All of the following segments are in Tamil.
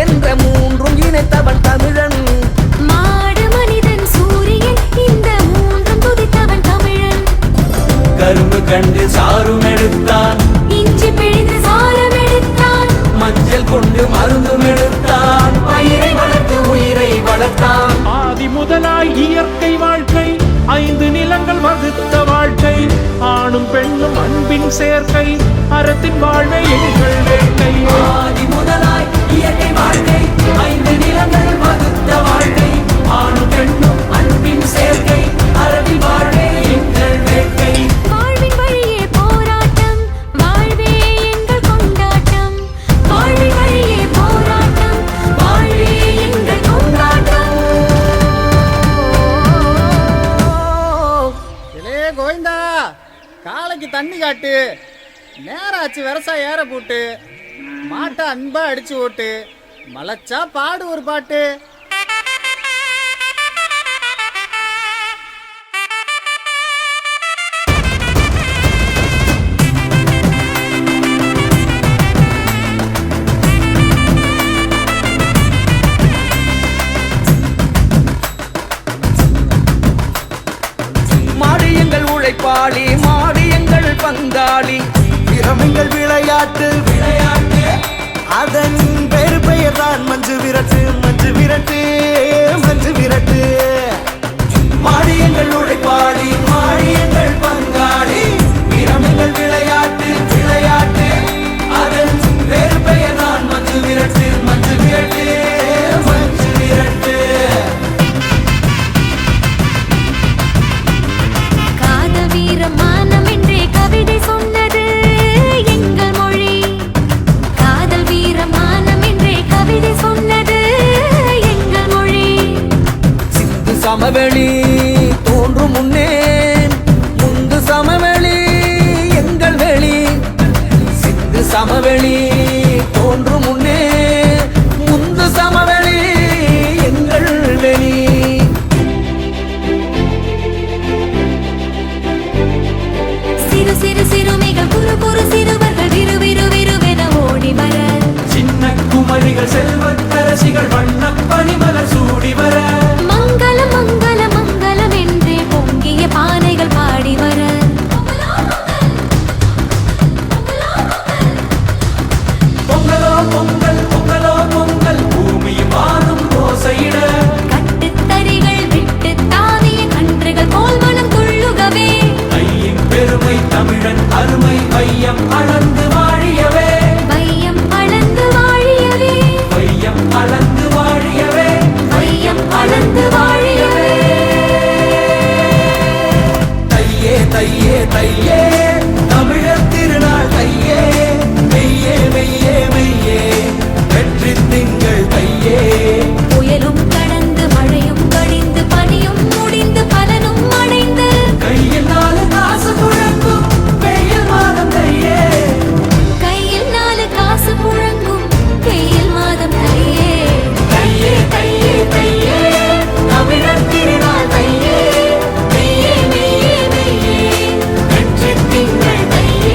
என்ற மூன்றும் இணைத்தவன் தமிழன். மாடு மனிதன் சூரியன் இந்த மூன்றும் துதித்தவன் தமிழன். கரும்பு கண்டு சாரும் எடுத்தான், இஞ்சி பிழிந்து சாரம் எடுத்தான், மஞ்சள் கொண்டு மருந்தும் எடுத்தான், பயிரை வளர்த்து உயிரை வளர்த்தான். ஆதி முதலாய் இயற்கை வாழ்க்கை, 5 நிலங்கள் வகுத்த வாழ்க்கை, ஆணும் பெண்ணும் அன்பின் சேர்க்கை, அறத்தின் வாழ்வை எங்கள் வேட்டை. ஆதி முதலாய் இயற்கை வாழ்க்கை, 5 நிலங்கள் வகுத்த வாழ்க்கை, ஆணும் பெண்ணும் அன்பின் சேர்க்கை, அறத்தின் வாழ்வை எங்கள் வேட்டை. வாழ்வின் வழியே போராட்டம், வாழ்வே எங்கள் கொண்டாட்டம். வாழ்வின் வழியே போராட்டம், வாழ்வே எங்கள் கொண்டாட்டம். கோவிந்தா, காலைக்கு தண்ணி காட்டு, நேராச்சு விவசாய ஏற போட்டு, மாட்டை அன்பா அடிச்சு ஓட்டு, மலைச்சா பாடு ஒரு பாட்டு. மாடு எங்கள் உழைப்பாளி, மாடு எங்கள் பங்காளி, திறமைகள் விளையாட்டு விளையாட்டு, அதன் பெரு பெயர் தான் மஞ்சு விரட்டு, மஞ்சு விரட்டு, மஞ்சு விரட்டு. மாடு எங்கள் உழைப்பாளி, மாடு எங்கள் பங்காளி, திறமைகள் விளையாட்டு விளையாட்டு, அதன் வேறு பெயர் தான் மஞ்சு விரட்டு, மஞ்சு விரட்டு, மஞ்சு விரட்டு. காதல் வீரம் மானம் என்றே கவிதை சொன்னது எங்கள் மொழி. காதல் வீரம் மானம் என்றே கவிதை சொன்னது எங்கள் மொழி. சிந்து சமவெளி தோன்றும் முன்னே முந்து சமவெளி எங்கள் வெளி. சிந்து சமவெளி தோன்றும் முன்னே முந்து சமவெளி எங்கள் வெளி. சிறு சிறு சிறுமிகள் குறு குறு சிறுவர்கள் விறுவிறுவிறுவென ஓடி வர, சின்ன குமரிகள் செல்வத்தரசிகள் வண்ணப் பனிமலர் சூடி வர, மங்களம் மங்களம் மங்களம் என்றே பொங்கிய பானைகள் பாடி வர, பொங்கலோ பொங்கல் பொங்கலோ பொங்கல் பூமியும் வானும் ஓசையிட, கட்டுத்தறிகள் விட்டு தாவிய கன்றுகள் போல் மனம் துள்ளுகவே, கையின் பெருமை தமிழன் அருமை வையம் அளந்து வாழியவே, வையம் அளந்து வாழியவே, வையம் அளந்து வாழியவே, வையம் அளந்து வாழியவே. தையே தையே தையே தமிழர் திருநாள் தையே, மெய்யே மெய்யே மெய்யே வெற்றி திங்கள் தையே. புயலும் கடந்து மழையும் கழிந்து பனியும் முடிந்து பலனும் அடைந்து, கையில் 4 காசு புழங்கும் வெயில் மாதம் தையே, கையில் 4 காசு புழங்கும் வெயில் மாதம் தையே. தையே தையே தையே தமிழர் திருநாள் தையே, மெய்யே மெய்யே மெய்யே வெற்றி திங்கள் தையே.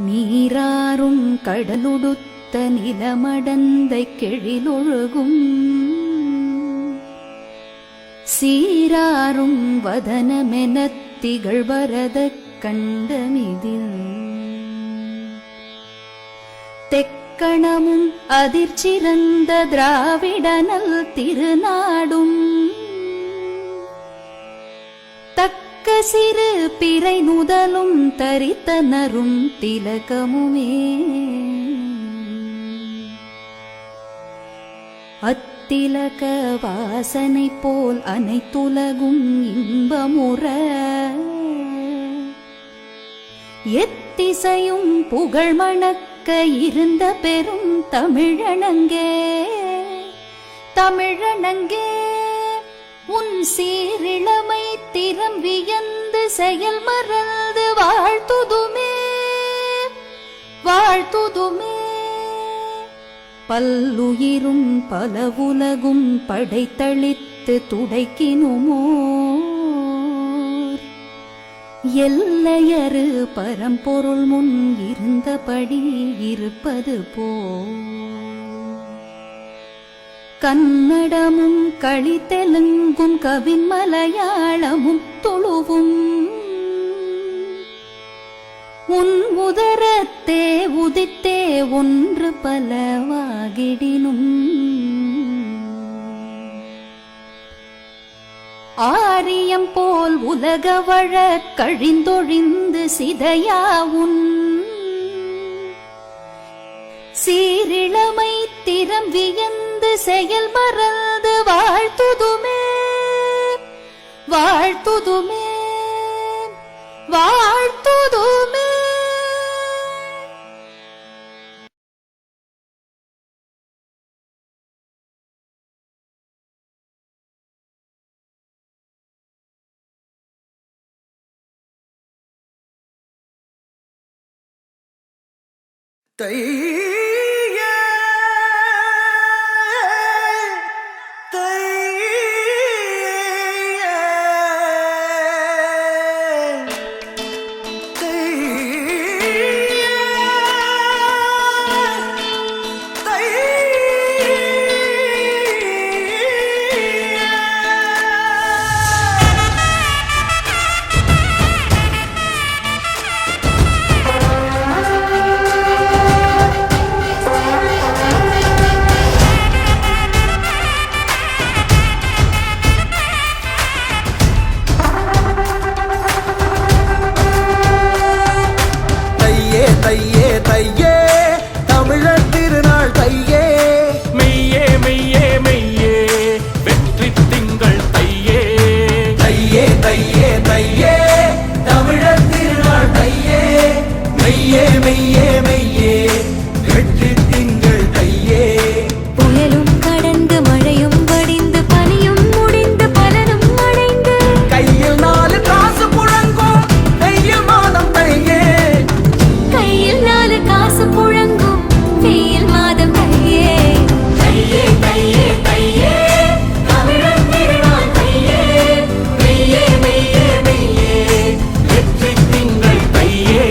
நீராறும் கடலுடுத்த நிலமடந்தை கெழிலொழுகும், சீராறும் வதனமெனத் திகழ்வரத கண்டமிதில், தெக்கணமும் அதிர்ச்சிறந்த திராவிடனல் திருநாடும், தக்க சிறு பிறை நுதலும் தரித்தனரும் திலகமுமே. அத்திலக வாசனை போல் அனைத்துலகும் இன்பமுற, எத்திசையும் புகழ் மணக்க இருந்த பெரும் தமிழனங்கே, தமிழனங்கே உன் சீரிழமை திறம் வியந்து செயல் மறந்து வாழ்த்துதுமே, வாழ்த்துதுமே. பல்லுயிரும் பலவுலகும் படைத்தளித்து துடைக்கினுமோ, எல்லையறு பரம்பொருள் முன் இருந்தபடி இருப்பது போல் கன்னடமும் களித்தெலுங்கும் கவின் மலையாளமும் துளுவும் உன் உதரத்தே உதித்தே ஒன்று பலவாகிடினும் ஆரியம் போல் உலக வழக் கழிந்தொழிந்து சிதையாவுன் சீரிழமை திறம் வியந்து செயல் மறந்து வாழ்த்துதுமே வாழ்த்துதுமே வாழ்த்துதுமே. தையே தையே தையே தமிழர் திருநாள் தையே மெய்யே மெய்யே மெய்யே வெற்றி திங்கள் தையே தையே தையே தையே தமிழர் திருநாள் தையே மெய்யே மெய்யே மெய்யே வெற்றி திங்கள் தையே. புயலும் கடந்து மழையும் வடிந்து பனியும் முடிந்து பலனும் அடைந்து கையில் 4 காசு புழங்கும் வெயில் மாதம் தையே கையில் 4 காசு புழங்கும் வெயில் மாதம் தையே தையே தையே தையே தமிழர் திருநாள் தையே மெய்யே மெய்யே மெய்யே வெற்றி திங்கள் தையே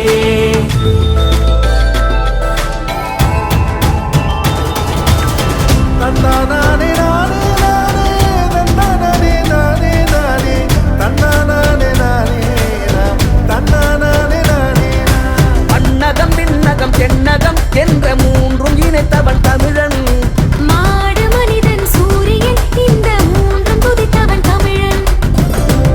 தன்னானே நானே நானே தன்னானே நானே நானே தன்னானே நானே தன்னானே நானே. அன்னகம் விண்ணகம் தென்னகம் என்ற 3 இணைத்தவன் தமிழன். மாடு மனிதன் சூரியன் இந்த 3 துதித்தவன் தமிழன்.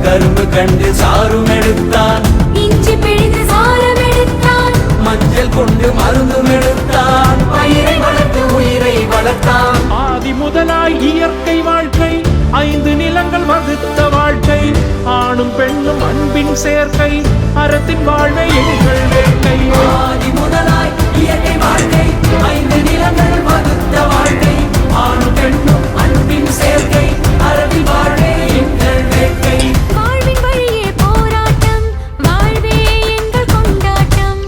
கரும்பு கண்டு சாரும் எடுத்தான் இஞ்சி பிழிந்து சாரம் எடுத்தான் மஞ்சள் கொண்டு மருந்தும் எடுத்தான் பயிரை வளர்த்து உயிரை வளர்த்தான். ஆதி முதலாய் இயற்கை வாழ்க்கை 5 நிலங்கள் வகுத்த வாழ்க்கை ஆணும் பெண்ணும் அன்பின் சேர்க்கை அறத்தின் வாழ்வை எங்கள் வேட்கை. ஆதி முதலாய் இயற்கை வாழ்க்கை 5 நிலங்கள் வகுத்த வாழ்க்கை ஆணும் பெண்ணும் அன்பின் சேர்க்கை அறவில் வாழ்வே எங்கள் வேட்கை. வாழ்வின் வழியே போராட்டம் வாழ்வே எங்கள் கொண்டாட்டம்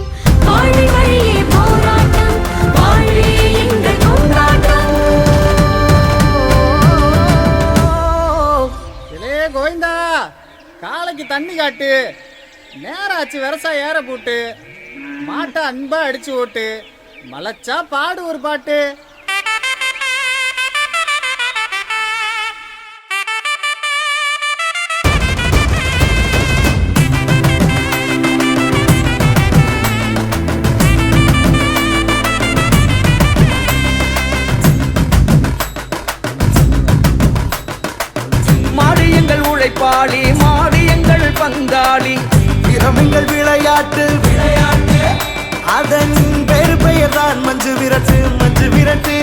வாழ்வின் வழியே போராட்டம் வாழ்வே எங்கள் கொண்டாட்டம். இளைய கோவிந்தா காலைக்கு தண்ணி காட்டு நேராச்சு விவசாயம் ஏற போட்டு மாட்டை அன்பா அடிச்சு ஓட்டு மலைச்சா பாடு ஒரு பாட்டு. மாடு எங்கள் உழைப்பாளி மாடு எங்கள் பங்காளி திறமைகள் விளையாட்டு விளையாட்டு அதன் பெயர் தான் மஞ்சு விரட்டு மஞ்சு விரட்டு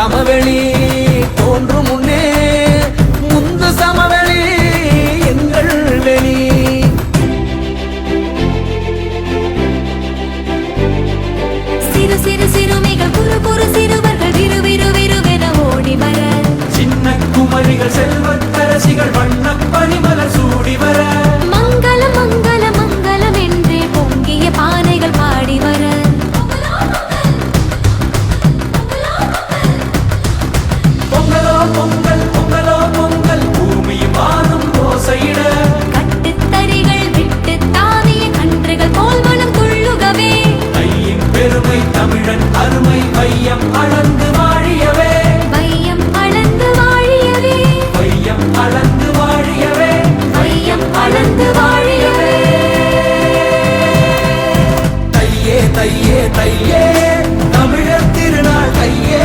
சமவெளி தோன்றும் முன்னே முந்து சமவெளி எங்கள் வெளி. சிறு சிறு சிறுமிகள் குறு குறு சிறுவர்கள் விறு விறு விறுவென ஓடி வர சின்ன குமரிகள் செல்வத்தரசிகள் வண்ணப் பனிமலர் சூடி வர மங்களம் மங்களம் மங்களம் என்றே பொங்கிய பானைகள் பாடி வர பொங்கலோ பொங்கல் பொங்கலோ பொங்கல் பூமியும் வானும் ஓசையிட கட்டுத்தறிகள் விட்டு தாவிய கன்றுகள் போல் மனம் துள்ளுகவே கையின் பெருமை தமிழன் அருமை வையம் அளந்து வாழியவே வையம் அளந்து வாழியவே வையம் அளந்து வாழியவே வையம் அளந்து வாழியவே தையே தையே தையே தமிழர் திருநாள் தையே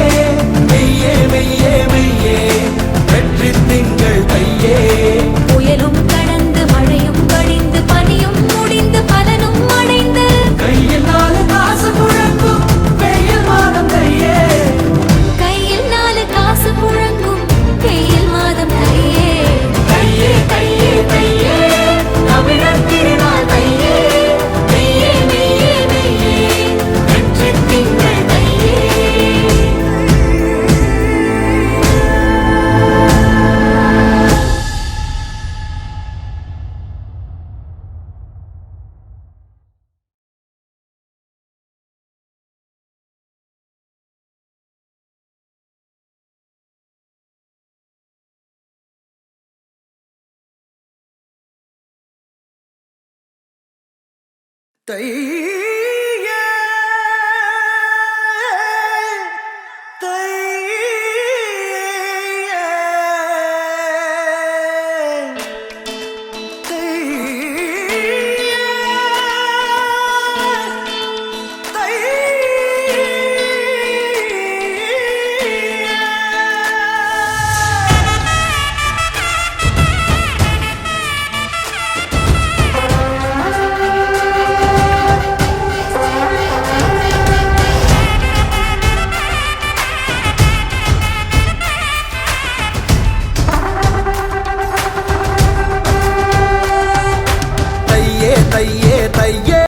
மெய்யே மெய்யே மெய்யே வெற்றி திங்கள் தையே. புயலும் கடந்து மழையும் கடிந்து பனியும் முடிந்து பலனும் அடைந்து கையில் 4 காசு புழங்கும் வெயில் மாதம் தையே கையில் 4 காசு புழங்கும் வெயில் மாதம் தையே தையே தையே தையே தமிழர் திருநாள் தையே மெய்யே மெய்யே மெய்யே வெற்றி திங்கள் தையே. தை